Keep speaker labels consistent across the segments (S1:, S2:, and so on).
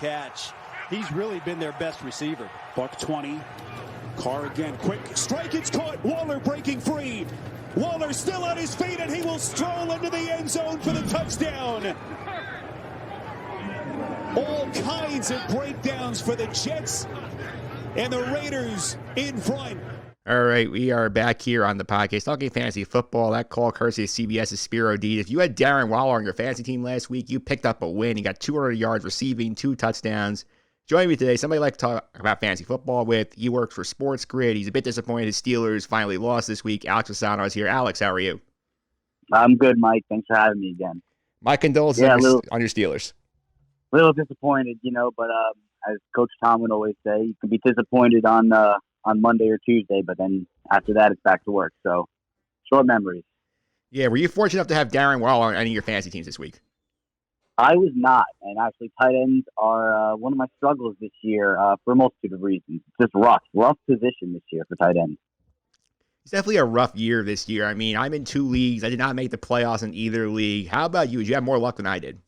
S1: catch. He's really been their best receiver.
S2: Buck 20. Carr again. Quick strike. It's caught. Waller breaking free. Waller still on his feet, and he will stroll into the end zone for the touchdown. All kinds of breakdowns for the Jets, and the Raiders in front.
S3: All right, we are back here on the podcast talking fantasy football. That call courtesy of CBS's Spiro Deed. If you had Darren Waller on your fantasy team last week, you picked up a win. You got 200 yards receiving, 2 touchdowns. Joining me today, somebody I like to talk about fantasy football with. He works for SportsGrid. He's a bit disappointed his Steelers finally lost this week. Alex Fasano is here. Alex, how are you?
S4: I'm good, Mike. Thanks for having me again.
S3: My condolences on your Steelers.
S4: A little disappointed, but as Coach Tom would always say, you can be disappointed on Monday or Tuesday, but then after that, it's back to work. So, short memories.
S3: Yeah, were you fortunate enough to have Darren Waller on any of your fantasy teams this week?
S4: I was not, and actually tight ends are one of my struggles this year for a multitude of reasons. It's just rough position this year for tight ends.
S3: It's definitely a rough year this year. I mean, I'm in 2 leagues. I did not make the playoffs in either league. How about you? Did you have more luck than I did?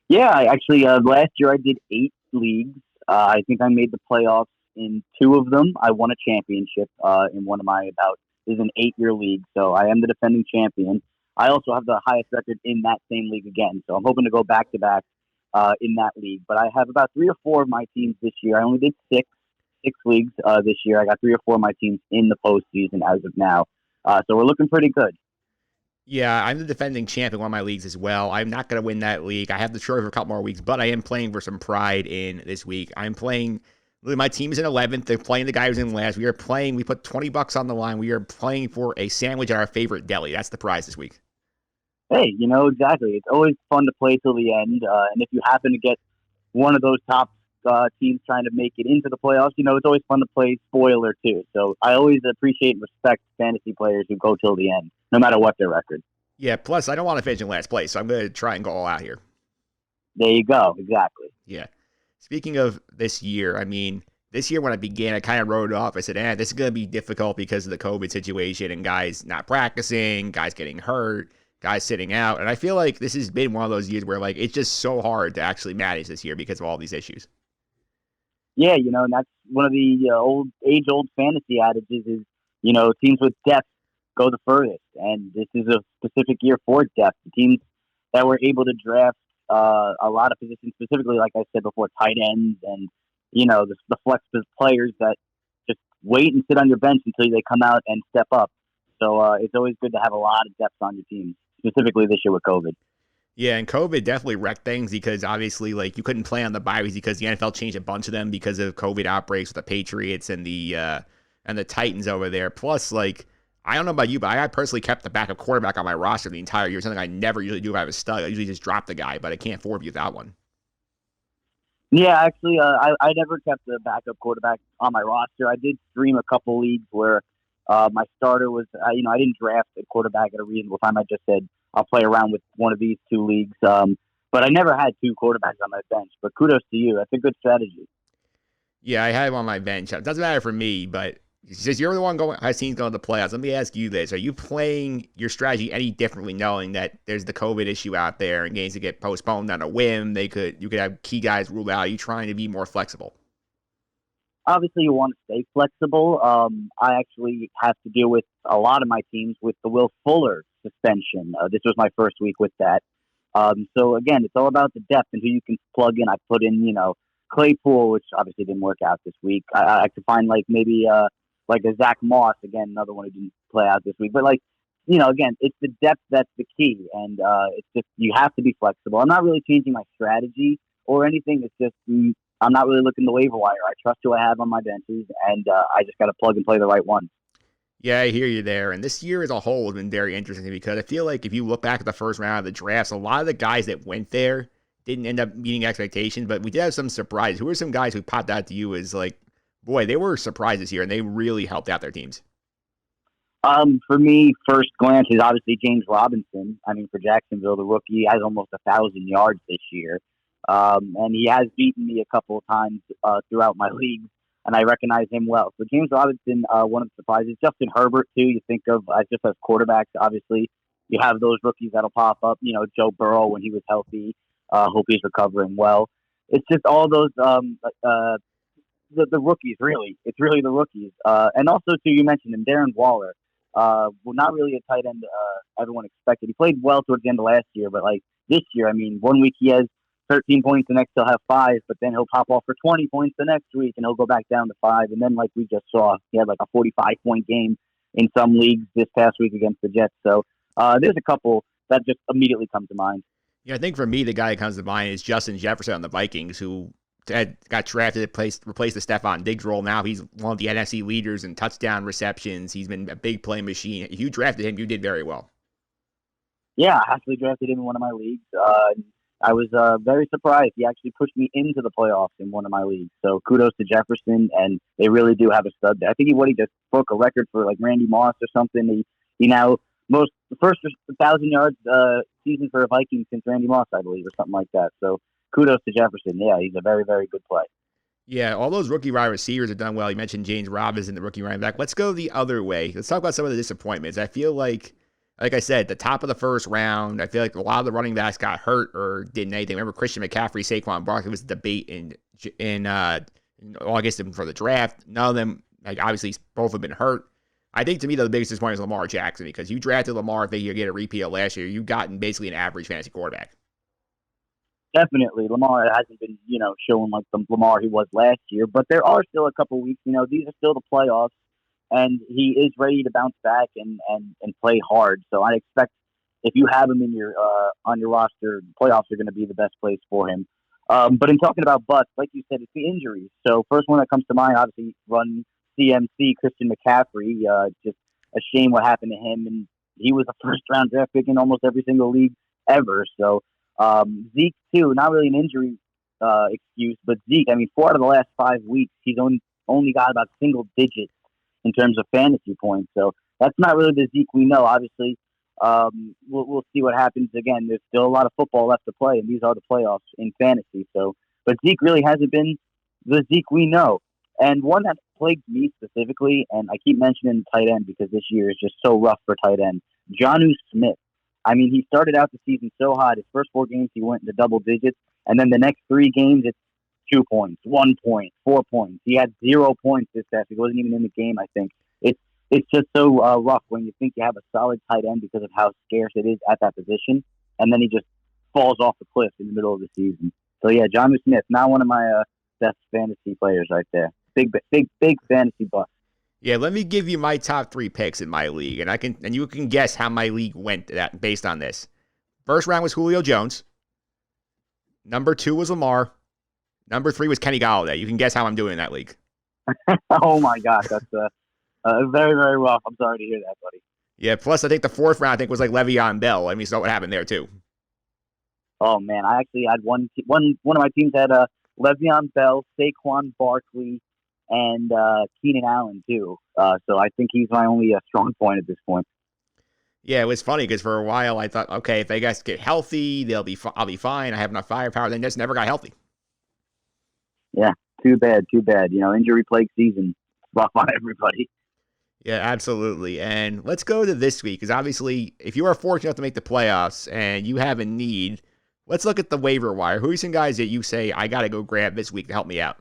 S4: Yeah, actually, last year I did 8 leagues. I think I made the playoffs in 2 of them. I won a championship in one of my this is an 8-year league, so I am the defending champion. I also have the highest record in that same league again, so I'm hoping to go back-to-back in that league. But I have about 3 or 4 of my teams this year. I only did 6 leagues this year. I got 3 or 4 of my teams in the postseason as of now, so we're looking pretty good.
S3: Yeah, I'm the defending champ in one of my leagues as well. I'm not going to win that league. I have the trophy for a couple more weeks, but I am playing for some pride in this week. I'm playing, my team is in 11th. They're playing the guy who's in last. We put $20 on the line. We are playing for a sandwich at our favorite deli. That's the prize this week.
S4: Hey, exactly. It's always fun to play till the end. And if you happen to get one of those top teams trying to make it into the playoffs, it's always fun to play spoiler too. So I always appreciate and respect fantasy players who go till the end, no matter what their record.
S3: Yeah, plus I don't want to finish in last place, so I'm going to try and go all out here.
S4: There you go. Exactly.
S3: Yeah. Speaking of this year, this year when I began, I kind of wrote it off. I said, this is going to be difficult because of the COVID situation and guys not practicing, guys getting hurt, guys sitting out. And I feel like this has been one of those years where it's just so hard to actually manage this year because of all these issues.
S4: Yeah, and that's one of the age-old fantasy adages is, teams with depth go the furthest. And this is a specific year for depth. The teams that were able to draft a lot of positions, specifically, like I said before, tight ends and, the flex players that just wait and sit on your bench until they come out and step up. So it's always good to have a lot of depth on your team, specifically this year with COVID.
S3: Yeah, and COVID definitely wrecked things because obviously, you couldn't play on the bye weeks because the NFL changed a bunch of them because of COVID outbreaks with the Patriots and the Titans over there. Plus, I don't know about you, but I personally kept the backup quarterback on my roster the entire year. Something I never usually do if I have a stud. I usually just drop the guy, but I can't afford to be without one.
S4: Yeah, actually, I never kept the backup quarterback on my roster. I did stream a couple leagues where my starter was, I didn't draft a quarterback at a reasonable time. I just said I'll play around with one of these 2 leagues. But I never had 2 quarterbacks on my bench. But kudos to you. That's a good strategy.
S3: Yeah, I had him on my bench. It doesn't matter for me, but since you're the one I've seen going to the playoffs, let me ask you this. Are you playing your strategy any differently knowing that there's the COVID issue out there and games that get postponed on a whim? You could have key guys ruled out. Are you trying to be more flexible?
S4: Obviously, you want to stay flexible. I actually have to deal with a lot of my teams with the Will Fuller suspension. This was my first week with that. So, again, it's all about the depth and who you can plug in. I put in, Claypool, which obviously didn't work out this week. I could find, maybe a Zach Moss, again, another one who didn't play out this week. But, again, it's the depth that's the key. And it's just you have to be flexible. I'm not really changing my strategy or anything. It's just I'm not really looking the waiver wire. I trust who I have on my benches, and I just got to plug and play the right one.
S3: Yeah, I hear you there. And this year as a whole has been very interesting because I feel like if you look back at the first round of the drafts, a lot of the guys that went there didn't end up meeting expectations, but we did have some surprises. Who are some guys who popped out to you as boy, they were surprised this year, and they really helped out their teams?
S4: For me, first glance is obviously James Robinson. For Jacksonville, the rookie has almost 1,000 yards this year. And he has beaten me a couple of times throughout my leagues, and I recognize him well. So James Robinson, one of the surprises. Justin Herbert, too, you think of just as quarterbacks, obviously. You have those rookies that'll pop up. Joe Burrow when he was healthy. Hope he's recovering well. it's just all those the rookies, really. It's really the rookies. And also, too, you mentioned him, Darren Waller. Well, not really a tight end everyone expected. He played well towards the end of last year, but like this year, I mean, 1 week he has 13 points, the next he'll have 5, but then he'll pop off for 20 points the next week, and he'll go back down to 5. And then, like we just saw, he had like a 45-point game in some leagues this past week against the Jets. So there's a couple that just immediately come to mind.
S3: Yeah, I think for me, the guy that comes to mind is Justin Jefferson on the Vikings, who got drafted to replace the Stephon Diggs role. Now he's one of the NFC leaders in touchdown receptions. He's been a big play machine. If you drafted him, you did very well.
S4: Yeah, I actually drafted him in one of my leagues. I was very surprised. He actually pushed me into the playoffs in one of my leagues. So kudos to Jefferson, and they really do have a stud there. I think he just broke a record for like Randy Moss or something. He now the first 1,000 yards season for a Viking since Randy Moss, I believe, or something like that. So kudos to Jefferson. Yeah, he's a very, very good play.
S3: Yeah, all those rookie wide receivers have done well. You mentioned James Robinson, the rookie running back. Let's go the other way. Let's talk about some of the disappointments. I feel like I said, the top of the first round, I feel like a lot of the running backs got hurt or didn't anything. Remember Christian McCaffrey, Saquon Barkley was a debate in August for the draft. None of them, like obviously, both have been hurt. I think to me, the biggest disappointment is Lamar Jackson, because you drafted Lamar thinking you'd get a repeat of last year. You've gotten basically an average fantasy quarterback.
S4: Definitely. Lamar hasn't been, showing like the Lamar he was last year, but there are still a couple weeks. These are still the playoffs, and he is ready to bounce back and play hard. So I expect if you have him in your on your roster, the playoffs are going to be the best place for him. But in talking about busts, like you said, it's the injuries. So first one that comes to mind, obviously, run CMC, Christian McCaffrey. Just a shame what happened to him, and he was a first-round draft pick in almost every single league ever. So Zeke too, not really an injury excuse, but Zeke. I mean, 4 out of the last 5 weeks, he's only got about single digits in terms of fantasy points. So that's not really the Zeke we know. Obviously, we'll see what happens. Again, there's still a lot of football left to play, and these are the playoffs in fantasy. So, but Zeke really hasn't been the Zeke we know. And one that plagued me specifically, and I keep mentioning tight end because this year is just so rough for tight end, Jonnu Smith. I mean, he started out the season so hot. His first 4 games, he went into double digits. And then the next 3 games, it's 2 points, 1 point, 4 points. He had 0 points this past week. He wasn't even in the game, I think. It's just so rough when you think you have a solid tight end because of how scarce it is at that position. And then he just falls off the cliff in the middle of the season. So, yeah, Jonnu Smith, not one of my best fantasy players right there. Big fantasy bust.
S3: Yeah, let me give you my top 3 picks in my league, and you can guess how my league went based on this. First round was Julio Jones. Number 2 was Lamar. Number 3 was Kenny Golladay. You can guess how I'm doing in that league.
S4: Oh my gosh, that's very, very rough. I'm sorry to hear that, buddy.
S3: Yeah, plus I think the 4th round was like Le'Veon Bell. I mean, so what happened there too?
S4: Oh man, I actually had one of my teams had Le'Veon Bell, Saquon Barkley, and Keenan Allen too. So I think he's my only strong point at this point.
S3: Yeah, it was funny because for a while I thought, okay, if they guys get healthy, I'll be fine. I have enough firepower. Then just never got healthy.
S4: Yeah, too bad. Injury plague season. It's rough on everybody.
S3: Yeah, absolutely. And let's go to this week, because obviously, if you are fortunate enough to make the playoffs and you have a need, let's look at the waiver wire. Who are some guys that you say, I got to go grab this week to help me out?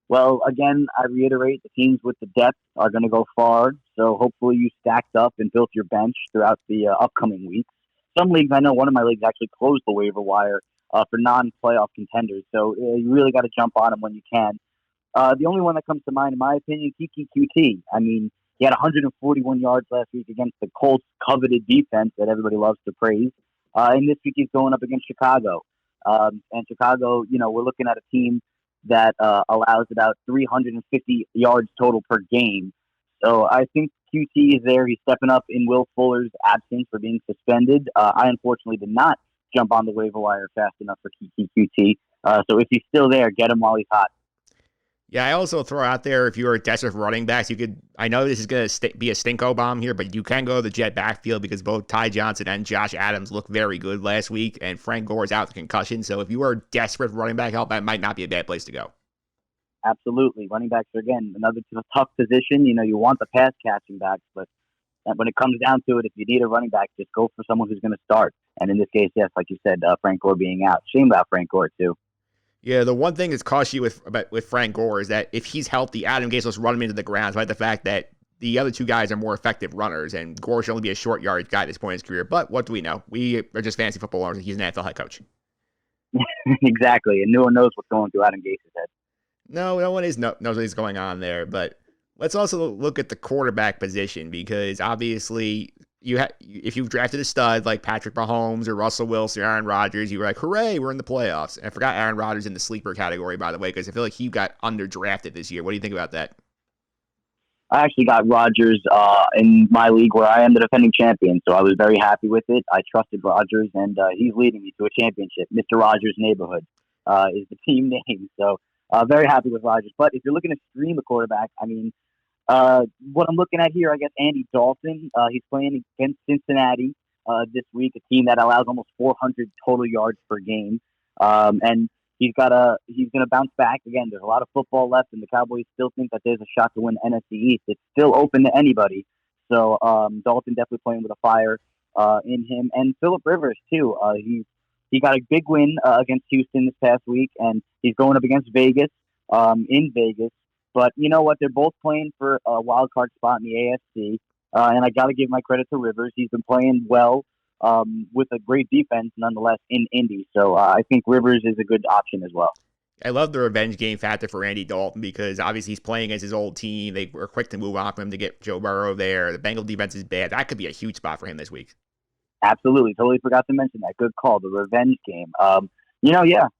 S4: Well, again, I reiterate, the teams with the depth are going to go far. So hopefully you stacked up and built your bench throughout the upcoming weeks. Some leagues, I know one of my leagues actually closed the waiver wire for non-playoff contenders. So you really got to jump on them when you can. The only one that comes to mind, in my opinion, Kiki QT. I mean, he had 141 yards last week against the Colts' coveted defense that everybody loves to praise. And this week he's going up against Chicago. And Chicago, we're looking at a team that allows about 350 yards total per game. So I think QT is there. He's stepping up in Will Fuller's absence for being suspended. I unfortunately did not jump on the waiver wire fast enough for Kiki QT. So if he's still there, get him while he's hot.
S3: Yeah, I also throw out there, if you are desperate for running backs, you could, I know this is going to be a stinko bomb here, but you can go to the Jet backfield because both Ty Johnson and Josh Adams looked very good last week, and Frank Gore is out with concussion. So if you are desperate for running back help, that might not be a bad place to go.
S4: Absolutely. Running backs are, again, another tough position. You want the pass catching backs, but when it comes down to it, if you need a running back, just go for someone who's going to start. And in this case, yes, like you said, Frank Gore being out. Shame about Frank Gore, too.
S3: Yeah, the one thing that's cost you with Frank Gore is that if he's healthy, Adam Gase will run him into the ground, despite the fact that the other two guys are more effective runners, and Gore should only be a short yardage guy at this point in his career. But what do we know? We are just fantasy football owners. He's an NFL head coach.
S4: Exactly, and no one knows what's going through Adam Gase's head.
S3: No one knows what's going on there. But let's also look at the quarterback position, because obviously if you've drafted a stud like Patrick Mahomes or Russell Wilson or Aaron Rodgers, you were like, hooray, we're in the playoffs. And I forgot Aaron Rodgers in the sleeper category, by the way, because I feel like he got underdrafted this year. What do you think about that?
S4: I actually got Rodgers in my league where I am the defending champion, so I was very happy with it. I trusted Rodgers, and he's leading me to a championship. Mr. Rogers' Neighborhood is the team name, so very happy with Rodgers. But if you're looking to stream a quarterback, I mean, what I'm looking at here, I guess Andy Dalton. He's playing against Cincinnati this week, a team that allows almost 400 total yards per game, and he's going to bounce back again. There's a lot of football left, and the Cowboys still think that there's a shot to win NFC East. It's still open to anybody. So Dalton definitely playing with a fire in him, and Phillip Rivers too. He got a big win against Houston this past week, and he's going up against Vegas in Vegas. But you know what? They're both playing for a wild card spot in the AFC, and I got to give my credit to Rivers. He's been playing well. With a great defense, nonetheless, in Indy. So I think Rivers is a good option as well.
S3: I love the revenge game factor for Andy Dalton, because obviously he's playing against his old team. They were quick to move on from him to get Joe Burrow there. The Bengal defense is bad. That could be a huge spot for him this week.
S4: Absolutely. Totally forgot to mention that. Good call. The revenge game.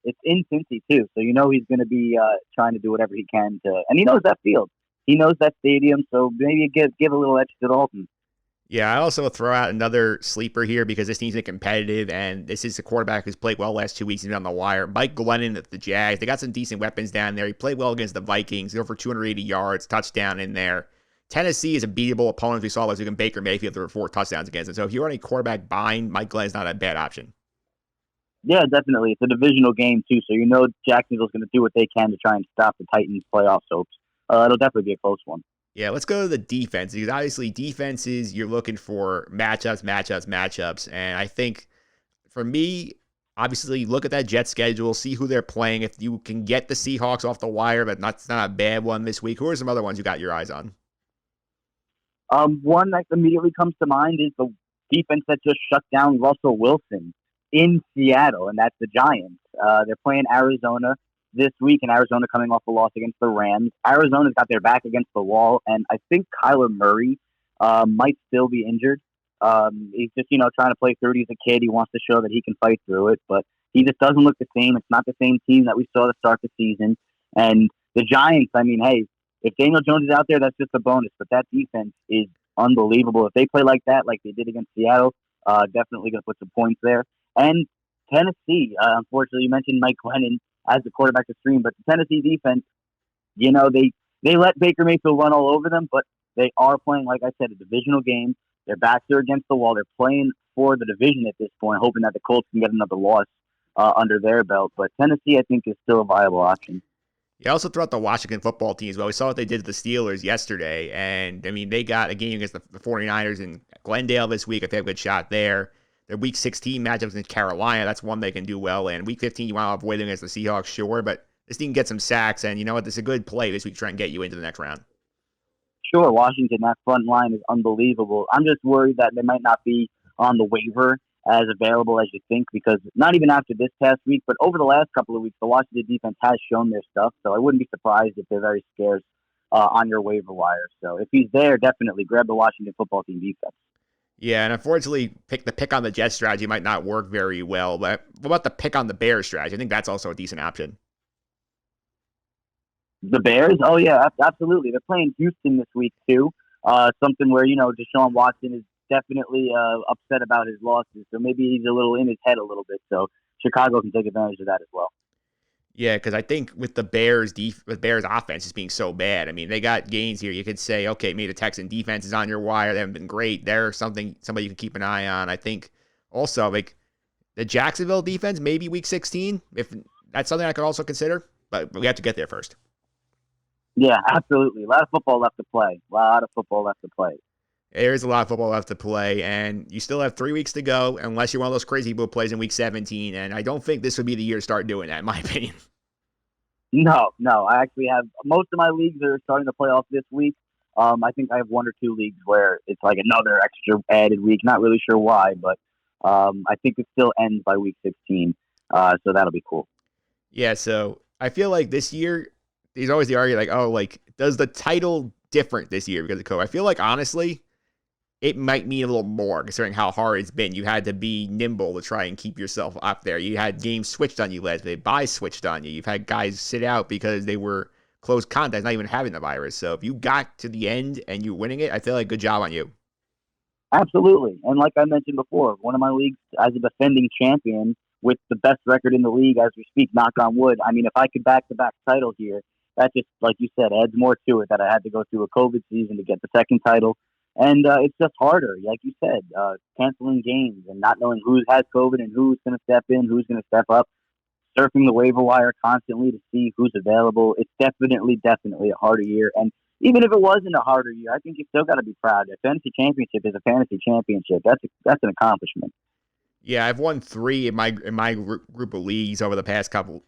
S4: It's in Cincy, too. So he's going to be trying to do whatever he can to, and he knows that field. He knows that stadium. So maybe give a little edge to Dalton.
S3: Yeah, I also throw out another sleeper here, because this team's been competitive, and this is a quarterback who's played well last 2 weeks. He's been on the wire. Mike Glennon at the Jags. They got some decent weapons down there. He played well against the Vikings. Over 280 yards, touchdown in there. Tennessee is a beatable opponent. We saw last week in Baker Mayfield. There were 4 touchdowns against him. So if you're on a quarterback bind, Mike Glenn's not a bad option.
S4: Yeah, definitely. It's a divisional game, too. So Jacksonville's going to do what they can to try and stop the Titans' playoff hopes. It'll definitely be a close one.
S3: Yeah, let's go to the defense, because obviously defenses, you're looking for matchups. And I think for me, obviously look at that Jet schedule, see who they're playing. If you can get the Seahawks off the wire, but it's not a bad one this week, who are some other ones you got your eyes on?
S4: One that immediately comes to mind is the defense that just shut down Russell Wilson in Seattle, and that's the Giants. They're playing Arizona this week, and Arizona coming off a loss against the Rams. Arizona's got their back against the wall, and I think Kyler Murray might still be injured. He's just, trying to play 30 as a kid. He wants to show that he can fight through it, but he just doesn't look the same. It's not the same team that we saw to start the season. And the Giants, I mean, hey, if Daniel Jones is out there, that's just a bonus, but that defense is unbelievable. If they play like that, like they did against Seattle, definitely going to put some points there. And Tennessee, unfortunately, you mentioned Mike Glennon as the quarterback to stream, but the Tennessee defense, they let Baker Mayfield run all over them, but they are playing, like I said, a divisional game. Their backs are against the wall. They're playing for the division at this point, hoping that the Colts can get another loss under their belt. But Tennessee, I think, is still a viable option.
S3: Yeah, also throughout the Washington football team as well. We saw what they did to the Steelers yesterday, and I mean, they got a game against the 49ers in Glendale this week. If they have a good shot there. Their Week 16 matchups in Carolina, that's one they can do well in. Week 15, you want to avoid them against the Seahawks, sure, but this team can get some sacks, and you know what? This is a good play this week to try and get you into the next round.
S4: Sure, Washington, that front line is unbelievable. I'm just worried that they might not be on the waiver as available as you think, because not even after this past week, but over the last couple of weeks, the Washington defense has shown their stuff, so I wouldn't be surprised if they're very scarce on your waiver wire. So if he's there, definitely grab the Washington football team defense.
S3: Yeah, and unfortunately, the pick on the Jets strategy might not work very well. But what about the pick on the Bears strategy? I think that's also a decent option.
S4: The Bears? Oh, yeah, absolutely. They're playing Houston this week, too. Something where, Deshaun Watson is definitely upset about his losses. So maybe he's a little in his head a little bit. So Chicago can take advantage of that as well.
S3: Yeah, because I think with the Bears offense just being so bad, I mean, they got gains here. You could say, okay, maybe the Texan defense is on your wire. They haven't been great. They're somebody you can keep an eye on. I think also, like, the Jacksonville defense, maybe Week 16, if that's something I could also consider. But we have to get there first.
S4: Yeah, absolutely. A lot of football left to play.
S3: There is a lot of football left to play, and you still have 3 weeks to go, unless you're one of those crazy people who plays in Week 17, and I don't think this would be the year to start doing that, in my opinion.
S4: No. I actually have most of my leagues are starting to play off this week. I think I have one or two leagues where it's like another extra added week. Not really sure why, but I think it still ends by week 16. So that'll be cool.
S3: Yeah, so I feel like this year, there's always the argument like, oh, like, does the title different this year because of COVID? I feel like, honestly, it might mean a little more considering how hard it's been. You had to be nimble to try and keep yourself up there. You had games switched on you last day, buys switched on you. You've had guys sit out because they were close contact, not even having the virus. So if you got to the end and you're winning it, I feel like good job on you.
S4: Absolutely. And like I mentioned before, one of my leagues as a defending champion with the best record in the league as we speak, knock on wood. I mean, if I could back-to-back title here, that just, like you said, adds more to it that I had to go through a COVID season to get the second title. And it's just harder, like you said, canceling games and not knowing who has COVID and who's going to step in, who's going to step up, surfing the waiver wire constantly to see who's available. It's definitely a harder year. And even if it wasn't a harder year, I think you still got to be proud. A fantasy championship is a fantasy championship. That's an accomplishment.
S3: Yeah, I've won 3 in my group of leagues over the past couple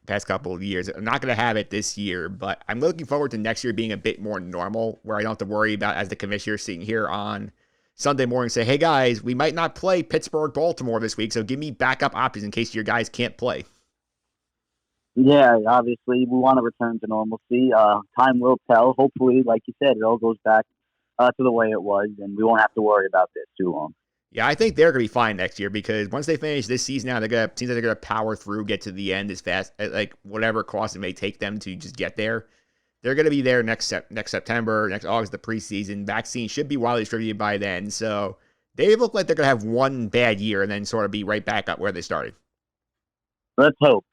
S3: of years. I'm not going to have it this year, but I'm looking forward to next year being a bit more normal, where I don't have to worry about, as the commissioner, sitting here on Sunday morning say, hey guys, we might not play Pittsburgh, Baltimore this week, so give me backup options in case your guys can't play.
S4: Yeah, obviously we want to return to normalcy. Time will tell. Hopefully, like you said, it all goes back to the way it was, and we won't have to worry about this too long.
S3: Yeah, I think they're going to be fine next year because once they finish this season now, seems like they're going to power through, get to the end as fast, like whatever cost it may take them to just get there. They're going to be there next September, next August, the preseason. Vaccine should be widely distributed by then. So they look like they're going to have one bad year and then sort of be right back up where they started.
S4: Let's hope.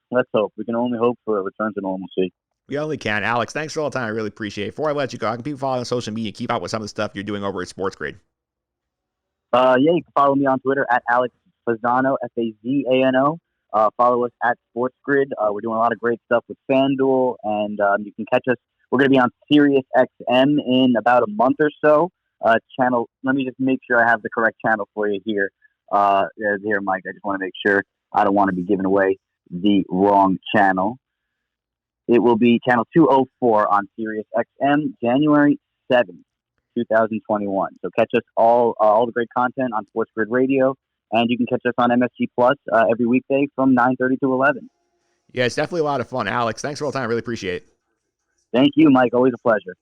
S4: We can only hope for a return to normalcy.
S3: We only can. Alex, thanks for all the time. I really appreciate it. Before I let you go, how can people follow on social media, keep up with some of the stuff you're doing over at SportsGrid?
S4: You can follow me on Twitter at Alex Fasano, Fazano. Follow us at SportsGrid. We're doing a lot of great stuff with FanDuel, and you can catch us. We're going to be on Sirius XM in about a month or so. Channel. Let me just make sure I have the correct channel for you here. Here, Mike. I just want to make sure I don't want to be giving away the wrong channel. It will be channel 204 on Sirius XM, January 7th. 2021. So catch us all the great content on SportsGrid Radio, and you can catch us on MSG Plus every weekday from 9:30 to 11.
S3: Yeah, it's definitely a lot of fun. Alex, thanks for all the time. I really appreciate it.
S4: Thank you, Mike. Always a pleasure.